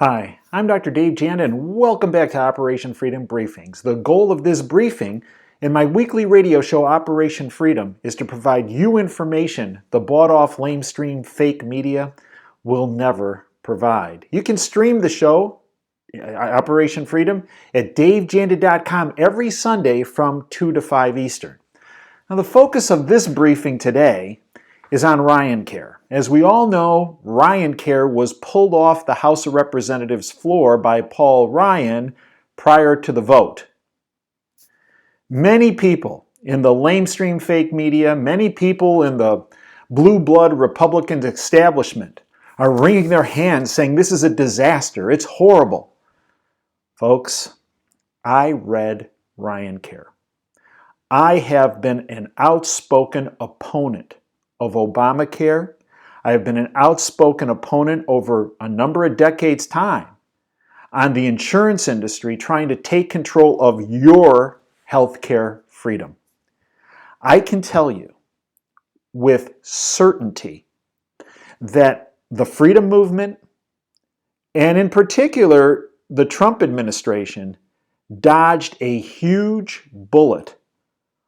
Hi, I'm Dr. Dave Janda and welcome back to Operation Freedom Briefings. The goal of this briefing in my weekly radio show Operation Freedom is to provide you information the bought-off lamestream fake media will never provide. You can stream the show, Operation Freedom, at davejanda.com every Sunday from 2 to 5 Eastern. Now the focus of this briefing today is on RyanCare. As we all know, RyanCare was pulled off the House of Representatives floor by Paul Ryan prior to the vote. Many people in the lamestream fake media, many people in the blue blood Republican establishment are wringing their hands saying this is a disaster, it's horrible. Folks, I read RyanCare. I have been an outspoken opponent of Obamacare. I have been an outspoken opponent over a number of decades' time on the insurance industry trying to take control of your healthcare freedom. I can tell you with certainty that the freedom movement, and in particular the Trump administration, dodged a huge bullet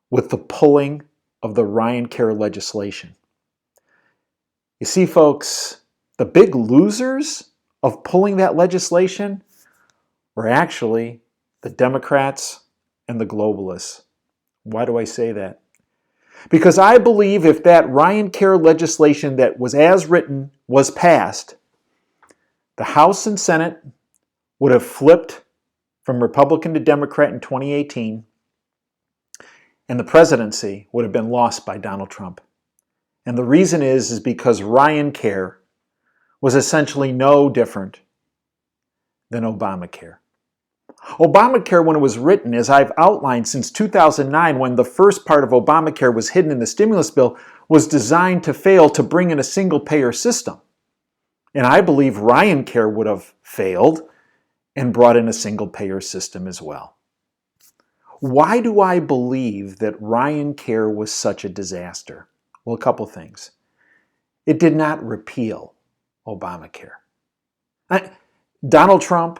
with the pulling of the RyanCare legislation. You see, folks, the big losers of pulling that legislation were actually the Democrats and the globalists. Why do I say that? Because I believe if that RyanCare legislation that was as written was passed, the House and Senate would have flipped from Republican to Democrat in 2018, and the presidency would have been lost by Donald Trump. And the reason is because RyanCare was essentially no different than Obamacare. Obamacare, when it was written, as I've outlined since 2009, when the first part of Obamacare was hidden in the stimulus bill, was designed to fail to bring in a single-payer system. And I believe RyanCare would have failed and brought in a single-payer system as well. Why do I believe that RyanCare was such a disaster? Well, a couple things. It did not repeal Obamacare. Donald Trump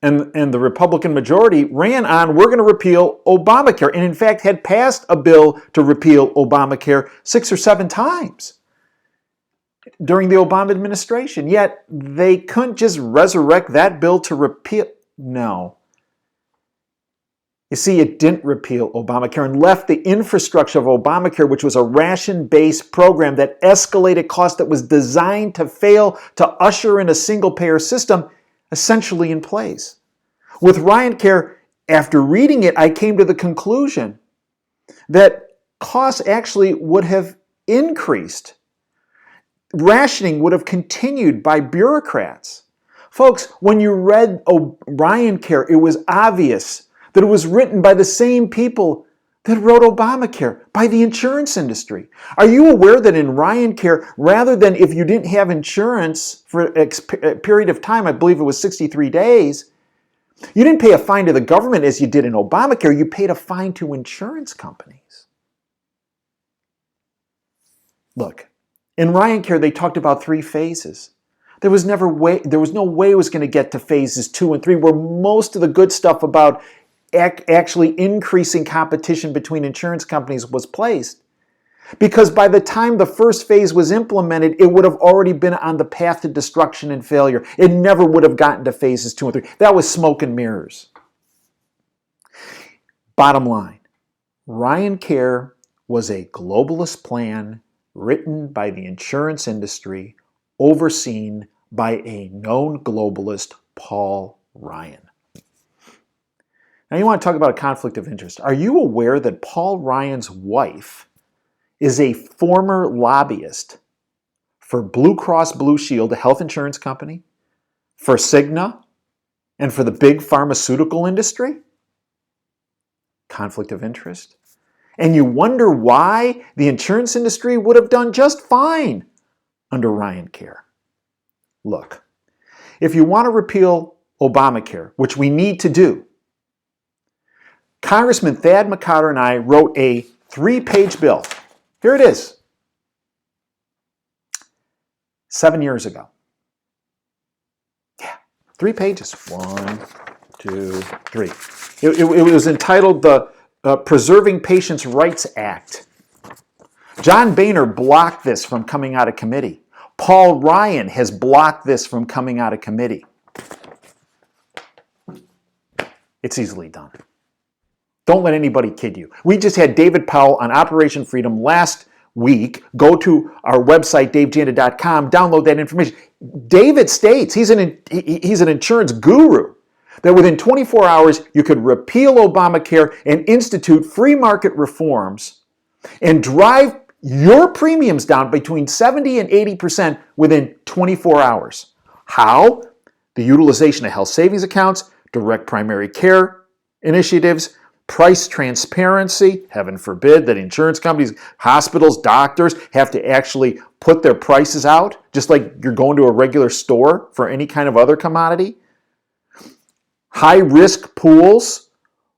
and the Republican majority ran on, we're going to repeal Obamacare, and in fact had passed a bill to repeal Obamacare 6 or 7 times during the Obama administration. Yet they couldn't just resurrect that bill to repeal. No. You see, it didn't repeal Obamacare and left the infrastructure of Obamacare, which was a ration-based program that escalated costs that was designed to fail to usher in a single-payer system, essentially in place. With RyanCare, after reading it, I came to the conclusion that costs actually would have increased. Rationing would have continued by bureaucrats. Folks, when you read RyanCare, it was obvious that it was written by the same people that wrote Obamacare, by the insurance industry. Are you aware that in RyanCare, rather than if you didn't have insurance for a period of time, I believe it was 63 days, you didn't pay a fine to the government as you did in Obamacare, you paid a fine to insurance companies. Look, in RyanCare, they talked about 3 phases. There was no way it was going to get to phases 2 and 3, where most of the good stuff about actually increasing competition between insurance companies was placed. Because by the time the first phase was implemented, it would have already been on the path to destruction and failure. It never would have gotten to phases 2 and 3. That was smoke and mirrors. Bottom line, RyanCare was a globalist plan written by the insurance industry, overseen by a known globalist, Paul Ryan. Now you want to talk about a conflict of interest. Are you aware that Paul Ryan's wife is a former lobbyist for Blue Cross Blue Shield, a health insurance company, for Cigna, and for the big pharmaceutical industry? Conflict of interest. And you wonder why the insurance industry would have done just fine under RyanCare. Look, if you want to repeal Obamacare, which we need to do, Congressman Thad McCotter and I wrote a 3-page bill. Here it is. 7 years ago. Yeah, 3 pages. 1, 2, 3. It was entitled the Preserving Patients' Rights Act. John Boehner blocked this from coming out of committee. Paul Ryan has blocked this from coming out of committee. It's easily done. Don't let anybody kid you. We just had David Powell on Operation Freedom last week. Go to our website, davejanda.com, download that information. David states, he's an insurance guru, that within 24 hours you could repeal Obamacare and institute free market reforms and drive your premiums down between 70 and 80% within 24 hours. How? The utilization of health savings accounts, direct primary care initiatives, price transparency. Heaven forbid that insurance companies, hospitals, doctors have to actually put their prices out, just like you're going to a regular store for any kind of other commodity. High-risk pools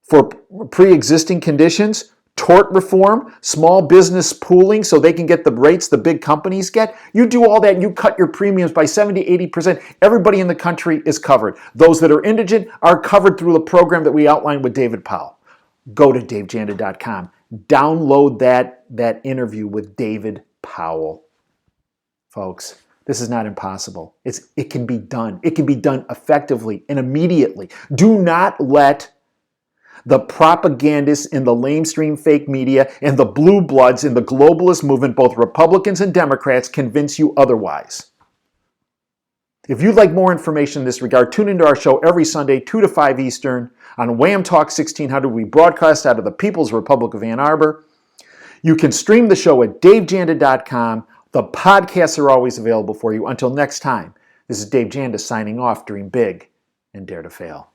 for pre-existing conditions, tort reform, small business pooling so they can get the rates the big companies get. You do all that and you cut your premiums by 70, 80%. Everybody in the country is covered. Those that are indigent are covered through the program that we outlined with David Powell. Go to davejanda.com. Download that interview with David Powell. Folks, this is not impossible. It can be done. It can be done effectively and immediately. Do not let the propagandists in the lamestream fake media and the blue bloods in the globalist movement, both Republicans and Democrats, convince you otherwise. If you'd like more information in this regard, tune into our show every Sunday, 2 to 5 Eastern, on Wham Talk 1600. We broadcast out of the People's Republic of Ann Arbor. You can stream the show at davejanda.com. The podcasts are always available for you. Until next time, this is Dave Janda signing off. Dream big and dare to fail.